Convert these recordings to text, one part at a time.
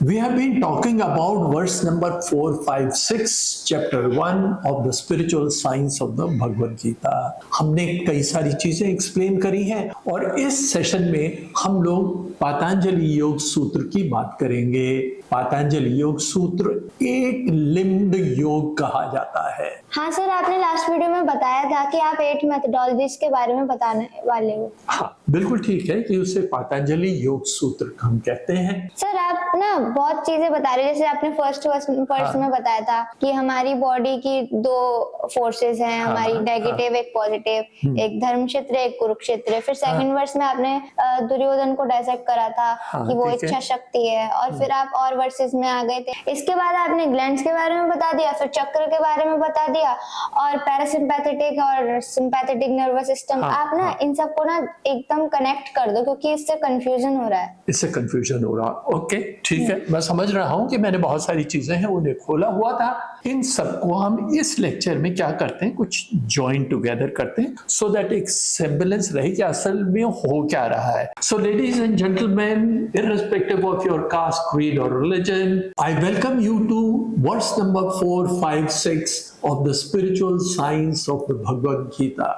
We have been talking about verse number 4, 5, 6, chapter 1 of the spiritual science of the Bhagavad Gita. हमने कई सारी चीजें explain करी हैं और इस सेशन में हम लोग पातंजलि योग सूत्र की बात करेंगे। पातंजलि योग सूत्र एक लिम्ड योग कहा जाता है। हाँ सर, आपने लास्ट वीडियो में बताया था कि आप 8 मेथोडोलॉजीज के बारे में बताने वाले हो। हाँ बिल्कुल ठीक है कि उसे पातंजलि योग सूत्र हम कहते हैं। सर आप ना बहुत चीजें बता रहे, जैसे आपने फर्स्ट में बताया था कि हमारी बॉडी की 2 फोर्सेस हैं, हमारी नेगेटिव एक पॉजिटिव, एक धर्म क्षेत्र एक कुरुक्षेत्र। फिर सेकंड वर्स में आपने दुर्योधन को डायसेक्ट करा था कि वो इच्छा शक्ति है, और फिर आप और वर्सेस में आ गए थे। इसके बाद आपने ग्लैंड्स के बारे में बता दिया, फिर चक्र के बारे में बता दिया और पैरासिम्पैथेटिक और सिंपैथेटिक नर्वस सिस्टम। आप ना इन सबको ना एकदम कनेक्ट कर दो क्योंकि इससे कंफ्यूजन हो रहा है। इससे कंफ्यूजन हो रहा। ओके ठीक है, मैं समझ रहा हूँ कि मैंने बहुत सारी चीजें हैं उन्हें खोला हुआ था। इन सबको हम इस लेक्चर में क्या करते हैं, कुछ जॉइन टुगेदर करते हैं सो दैट एक सेम्बलेंस रहे कि असल में हो क्या रहा है। So ladies and gentleman, irrespective of your caste, creed or religion, I welcome you to verse number 4, 5, 6 of the spiritual science of the Bhagavad Gita.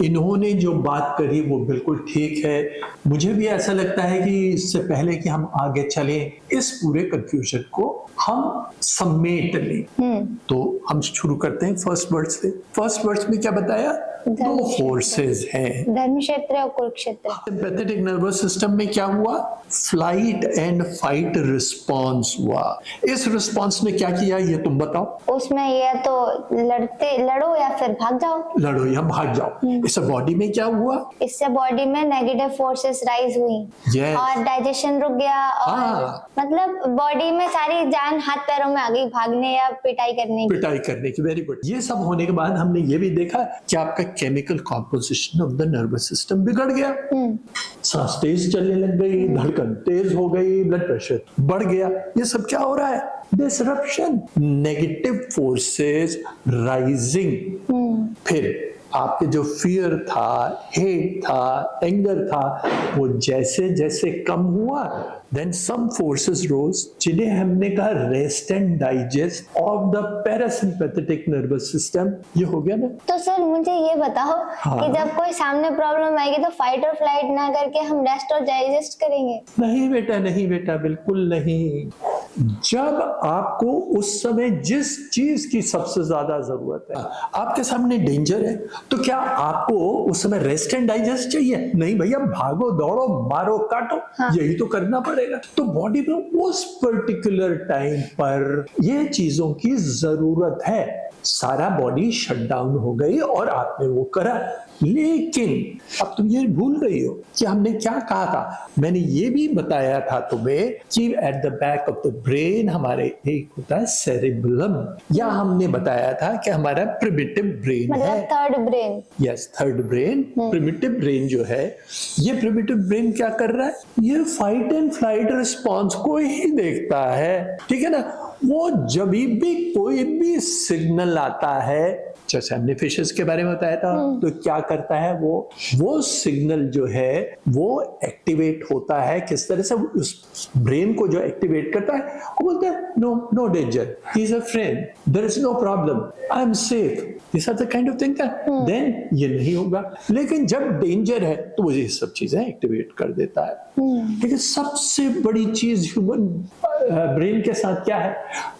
इन्होंने जो बात करी वो बिल्कुल ठीक है। मुझे भी ऐसा लगता है कि इससे पहले कि हम आगे चलें, इस पूरे कंफ्यूजन को हम समेट लें। तो हम शुरू करते हैं फर्स्ट वर्ड से। फर्स्ट वर्ड में क्या बताया? 2 फोर्सेस हैं, धर्म क्षेत्र और कुरुक्षेत्र। सिंपैथेटिक नर्वस सिस्टम में क्या हुआ? फ्लाइट एंड फाइट रिस्पॉन्स हुआ। इस रिस्पॉन्स ने क्या किया ये तुम बताओ। उसमें या तो लड़ो या फिर भाग जाओ। लड़ो या भाग जाओ। इससे बॉडी में क्या हुआ? इससे बॉडी में नेगेटिव फोर्सेस राइज हुई। yes. और डाइजेशन रुक गया और मतलब बॉडी में सारी जान हाथ पैरों में आ गई भागने या पिटाई करने की। Very good. ये सब होने के बाद हमने ये भी देखा कि आपका chemical composition of the nervous system बिगड़ गया। सांस तेज चलने लग गई, धड़कन तेज हो गई, ब्लड प्रेशर बढ़ गया। ये सब क्या हो रहा है? Disruption, negative forces rising. फिर आपके जो फियर था, हेट था, एंगर था, वो जैसे जैसे कम हुआ, देन सम फोर्सेस रोज, जिन्हें हमने कहा rest and digest of the parasympathetic nervous system. ये हो गया ना। तो सर मुझे ये बताओ कि जब कोई सामने प्रॉब्लम आएगी तो फाइट और फ्लाइट ना करके हम रेस्ट और डाइजेस्ट करेंगे? नहीं बेटा, बिल्कुल नहीं। जब आपको उस समय जिस चीज की सबसे ज्यादा जरूरत है, आपके सामने डेंजर है, तो क्या आपको उस समय रेस्ट एंड डाइजेस्ट चाहिए? नहीं भैया, भागो दौड़ो मारो काटो, यही तो करना पड़ेगा। तो बॉडी में उस पर्टिकुलर टाइम पर ये चीजों की जरूरत है। सारा बॉडी शट डाउन हो गई और आपने वो करा। लेकिन अब तुम ये भूल रही हो कि हमने क्या कहा था। मैंने ये भी बताया था तुम्हें कि at the back of the brain हमारे एक होता है सेरिबेलम, या हमने बताया था कि हमारा प्रिमिटिव ब्रेन है, third brain. Yes, third brain. Primitive brain जो है, ये प्रिमिटिव ब्रेन क्या कर रहा है? ये फाइट एंड फ्लाइट रिस्पॉन्स को ही देखता है, ठीक है ना। वो जब भी कोई भी सिग्नल आता है, जैसे हमने फिशेस के बारे में बताया था, तो क्या करता है वो सिग्नल जो है वो एक्टिवेट होता है। किस तरह से? उस ब्रेन को जो एक्टिवेट करता है वो बोलता है no danger, he is a friend, there is no problem, I am safe, this are the kind of thing. Then ये नहीं होगा। लेकिन जब डेंजर है तो वो ये सब चीजें एक्टिवेट कर देता है। लेकिन सबसे बड़ी चीज ह्यूमन ब्रेन के साथ क्या है?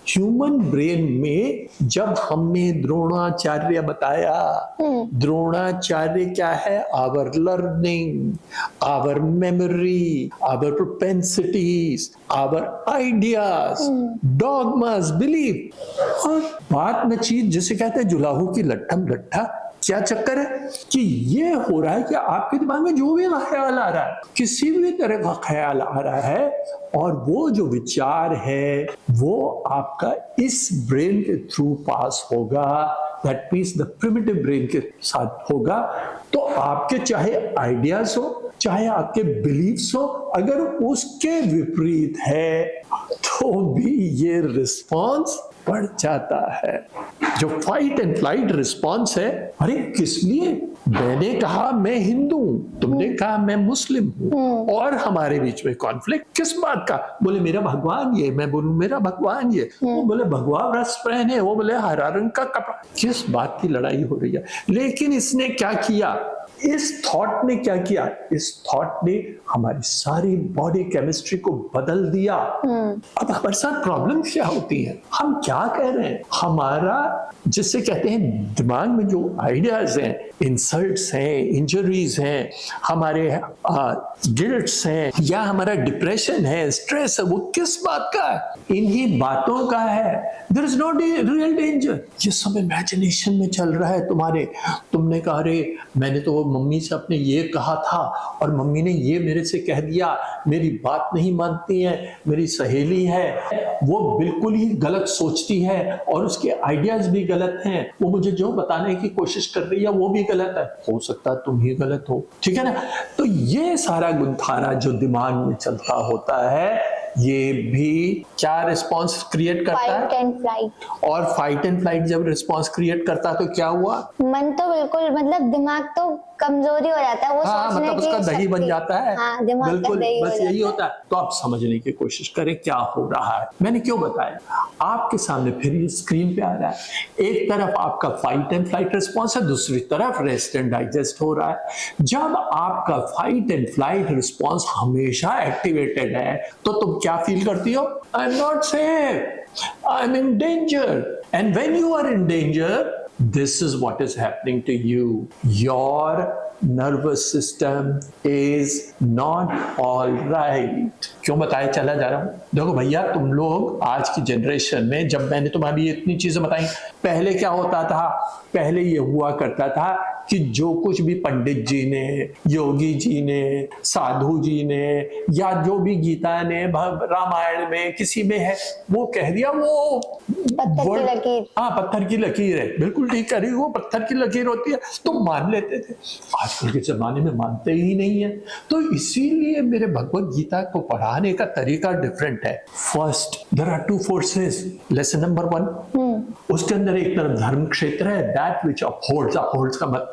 ह्यूमन ब्रेन में जब हमने द्रोणाचार्य बताया, द्रोणाचार्य क्या है? Our learning, our memory, our propensities, our ideas, dogmas, belief. और बात में चीज जिसे कहते हैं जुलाहू की लट्ठम लट्ठा। क्या चक्कर है कि ये हो रहा है कि आपके दिमाग में जो भी ख्याल आ रहा है, किसी भी तरह का ख्याल आ रहा है, और वो जो विचार है वो आपका इस ब्रेन के थ्रू पास होगा, that means the primitive brain के साथ होगा। तो आपके चाहे आइडियाज हो, चाहे आपके बिलीफ्स हो, अगर उसके विपरीत है तो भी ये रिस्पॉन्स बढ़ जाता है। जो फाइट एंड फ्लाइट रिस्पॉन्स है, अरे किस लिए, मैंने कहा मैं हिंदू हूं, तुमने कहा मैं मुस्लिम हूं, और हमारे बीच में कॉन्फ्लिक्ट किस बात का, बोले मेरा भगवान ये, मैं बोलूं मेरा भगवान ये, वो बोले भगवान वस्त्र पहने, वो बोले हरा रंग का कपड़ा, किस बात की लड़ाई हो रही है। लेकिन इसने क्या किया, इस थॉट ने क्या किया, इस थॉट ने हमारी सारी बॉडी केमिस्ट्री को बदल दिया। अब हमारे साथ प्रॉब्लम क्या होती है, हम क्या कह रहे हैं, हमारा जिससे कहते हैं दिमाग में जो आइडियाज हैं, इंसल्ट्स हैं, इंजरीज हैं, हमारे गिल्ट्स हैं, या हमारा डिप्रेशन है, स्ट्रेस है, वो किस बात का है, इन्हीं बातों का है। There is no real danger, ये सब इमेजिनेशन में चल रहा है तुम्हारे। तुमने कहा अरे मैंने तो मम्मी से अपने ये कहा था और मम्मी ने ये मेरे से कह दिया, मेरी बात नहीं मानती है, मेरी सहेली है वो बिल्कुल ही गलत सोचती है और उसके आइडियाज भी गलत हैं, वो मुझे जो बताने की कोशिश कर रही है वो भी गलत है, हो सकता है तुम ही गलत हो, ठीक है ना। तो ये सारा गुंथारा जो दिमाग में चलता होता है, ये भी क्या रिस्पॉन्स क्रिएट करता है, फाइट एंड फ्लाइट। और फाइट एंड फ्लाइट जब रिस्पॉन्स क्रिएट करता है तो क्या हुआ, मन तो बिल्कुल, मतलब दिमाग तो कमजोरी हो जाता है, वो सोचने मतलब उसका दही बन जाता है, हाँ, दिमाग का बिल्कुल दही बस हो यही जाता होता है। तो आप समझने की कोशिश करें क्या हो रहा है। मैंने क्यों बताया, आपके सामने फिर ये स्क्रीन पे आ रहा है, एक तरफ आपका फाइट एंड फ्लाइट रिस्पॉन्स है, दूसरी तरफ रेस्ट एंड डाइजेस्ट हो रहा है। जब आपका फाइट एंड फ्लाइट रिस्पॉन्स हमेशा एक्टिवेटेड है तो तुम क्या फील करती हो, I am not safe, I am in danger, and when you are in danger, this is what is happening to you. Your nervous system is not all right. क्यों बताया चला जा रहा हूं, देखो भैया तुम लोग आज की जनरेशन में, जब मैंने तुम्हारी इतनी चीजें बताई, पहले क्या होता था, पहले ये हुआ करता था कि जो कुछ भी पंडित जी ने, योगी जी ने, साधु जी ने, या जो भी गीता ने, रामायण में किसी में है, वो कह दिया, वो पत्थर की लकीर, हाँ पत्थर की लकीर है, बिल्कुल ठीक कह रही, वो पत्थर की लकीर होती है, तो मान लेते थे। आजकल के जमाने में मानते ही नहीं है। तो इसीलिए मेरे भगवत गीता को पढ़ाने का तरीका डिफरेंट है। First, there are two forces, lesson number 1, उसके अंदर एक तरफ धर्म क्षेत्र है, दैट विच अपहोल्ड्स का मतलब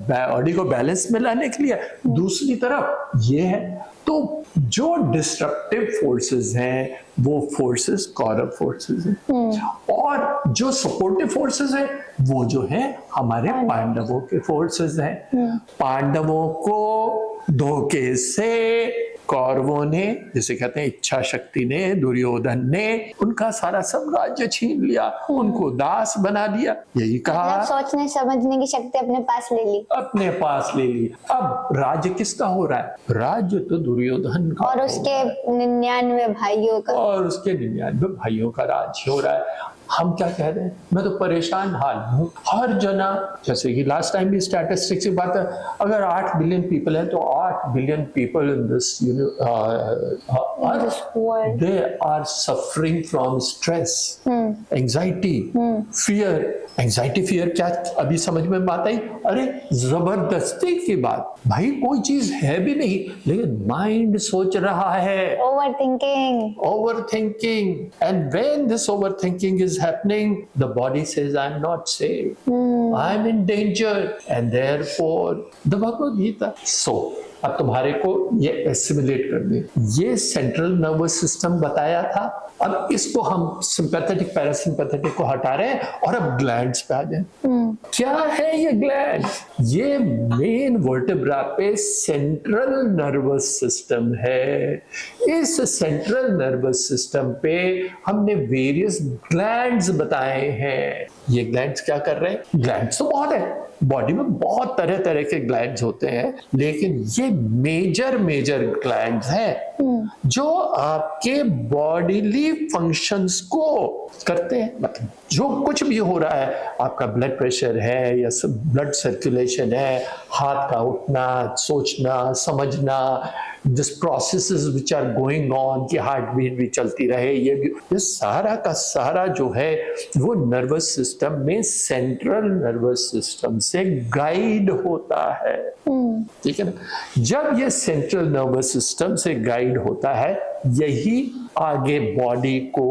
बॉडी को बैलेंस में लाने के लिए, दूसरी तरफ ये है। तो जो डिस्ट्रक्टिव फोर्सेस हैं वो फोर्सेस कौरव फोर्सेस हैं, और जो सपोर्टिव फोर्सेस हैं वो जो है हमारे पांडवों के फोर्सेस हैं। पांडवों को धोखे से कौरवों ने, जिसे कहते हैं इच्छा शक्ति ने, दुर्योधन ने उनका सारा साम्राज्य छीन लिया, उनको दास बना दिया, यही कहा, मतलब सोचने समझने की शक्ति अपने पास ले ली, अपने पास ले ली। अब राज्य किसका हो रहा है, राज्य तो दुर्योधन का और उसके 99 भाइयों का, और उसके 99 भाइयों का राज्य हो रहा है। हम क्या कह रहे हैं, मैं तो परेशान हाल हूं, हर जना, जैसे कि लास्ट टाइम भी स्टैटिस्टिक्स की बात है, अगर 8 बिलियन पीपल है तो 8 billion people in this they are suffering from stress, anxiety, fear. Anxiety fear क्या अभी समझ में बात आई, अरे जबरदस्ती की बात, भाई कोई चीज है भी नहीं लेकिन माइंड सोच रहा है, overthinking, and when this overthinking is happening, the body says I'm not safe, I'm in danger, and therefore the Bhagavad Gita. So अब तुम्हारे को ये एसिमिलेट कर दे, ये सेंट्रल नर्वस सिस्टम बताया था, अब इसको हम सिंपैथेटिक पैरासिम्पैथेटिक को हटा रहे हैं और अब ग्लैंड्स पे आ जाए। क्या है ये ग्लैंड्स, ये मेन वर्टेब्रा पे सेंट्रल नर्वस सिस्टम है। इस सेंट्रल नर्वस सिस्टम पे हमने वेरियस ग्लैंड्स बताए हैं। ये ग्लैंड्स क्या कर रहे हैं, ग्लैंड्स तो बहुत है, बॉडी में बहुत तरह तरह के ग्लैंड्स होते हैं, लेकिन ये मेजर ग्लैंड्स हैं जो आपके बॉडीली फंक्शंस को करते हैं। मतलब जो कुछ भी हो रहा है, आपका ब्लड प्रेशर है या ब्लड सर्कुलेशन है, हाथ का उठना, सोचना, समझना, this processes which are going on, कि हार्ट बीट भी चलती रहे, ये सारा का सारा जो है वो नर्वस सिस्टम में सेंट्रल नर्वस सिस्टम से गाइड होता है। ठीक है ना, जब ये सेंट्रल नर्वस सिस्टम से गाइड होता है, यही आगे बॉडी को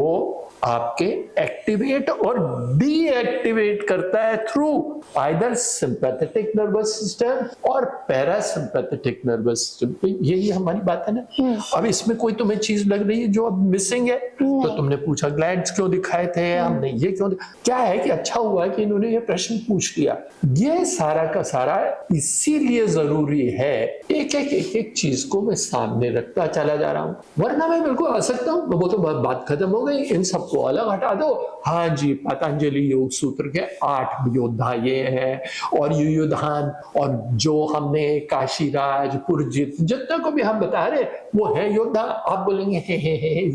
आपके एक्टिवेट और डीएक्टिवेट करता है through either sympathetic nervous system और पैरासिम्पैथेटिक नर्वस सिस्टम। यही हमारी बात है ना। अब इसमें कोई तुम्हें चीज लग रही है जो अब मिसिंग है, तो तुमने पूछा ग्लैंड्स क्यों दिखाए थे हमने, ये क्यों क्या है कि अच्छा हुआ कि इन्होंने ये प्रश्न पूछ लिया। ये सारा का सारा इसीलिए जरूरी है, एक चीज को मैं सामने रखता चला जा रहा हूं, वरना मैं बिल्कुल आ सकता हूं, वो तो बात खत्म हो गई, इन सबको अलग हटा दो। हाँ जी, पतंजलि योग सूत्र के 8 योद्धा ये हैं और युयुधान और जो हमने काशीराज पुरजित जितना को भी हम बता रहे वो है योद्धा। आप बोलेंगे हे,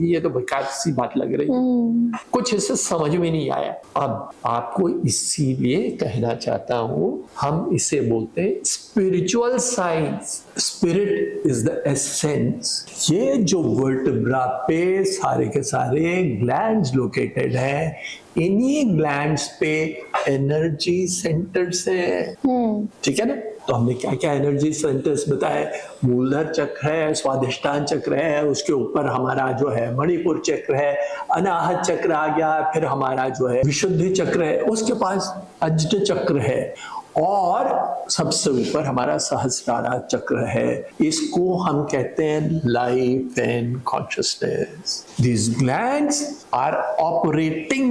ये तो बेकार सी बात लग रही है, कुछ इससे समझ में नहीं आया। अब आपको इसीलिए कहना चाहता हूं, हम इसे बोलते हैं spiritual science. Spirit is the essence. ये जो वर्टेब्रा पे सारे के सारे ग्लैंड्स लोकेटेड है, इन्हीं ग्लैंड्स पे एनर्जी सेंटर्स है। ठीक है ना। तो हमने क्या क्या एनर्जी सेंटर्स बताए, मूलधर चक्र है, स्वादिष्टान चक्र है, उसके ऊपर हमारा जो है मणिपुर चक्र है, अनाहत चक्र आ गया, फिर हमारा जो है विशुद्धि चक्र है, उसके पास अज्ट चक्र है और सबसे ऊपर हमारा सहस्रारा चक्र है। इसको हम कहते हैं life and consciousness. These glands are operating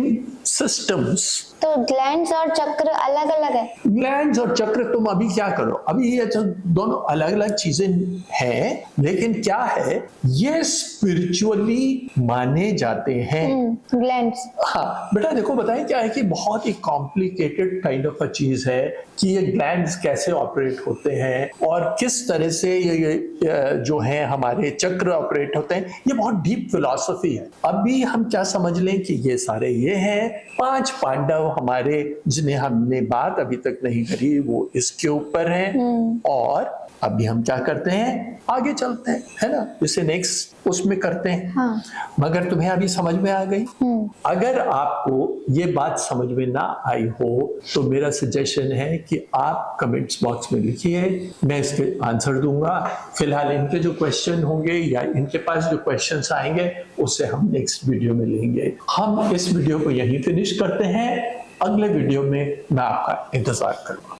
systems। तो ग्लैंड्स और चक्र अलग अलग है। ग्लैंड्स और चक्र तुम अभी क्या करो, अभी ये दोनों अलग अलग चीजें हैं, लेकिन क्या है ये स्पिरिचुअली माने जाते हैं ग्लैंड्स। हाँ बेटा देखो, बताएं क्या है कि बहुत ही कॉम्प्लिकेटेड काइंड ऑफ अ चीज है कि ये ग्लैंड्स कैसे ऑपरेट होते हैं और किस तरह से ये जो है हमारे चक्र ऑपरेट होते हैं। ये बहुत डीप फिलॉसफी है। अभी हम क्या समझ लें कि ये सारे ये हैं 5 पांडव हमारे, जिन्हें हमने बात अभी तक नहीं करी, वो इसके ऊपर हैं। और अभी हम क्या करते हैं, आगे चलते हैं, है ना, इसे नेक्स्ट उसमें करते हैं। हाँ। मगर तुम्हें अभी समझ में आ गई। अगर आपको ये बात समझ में ना आई हो तो मेरा सजेशन है कि आप कमेंट्स बॉक्स में लिखिए, मैं इसके आंसर दूंगा। फिलहाल इनके जो क्वेश्चन होंगे या इनके पास जो क्वेश्चंस आएंगे उससे हम नेक्स्ट वीडियो में लेंगे। हम इस वीडियो को यहीं फिनिश करते हैं, अगले वीडियो में मैं आपका इंतजार करूंगा।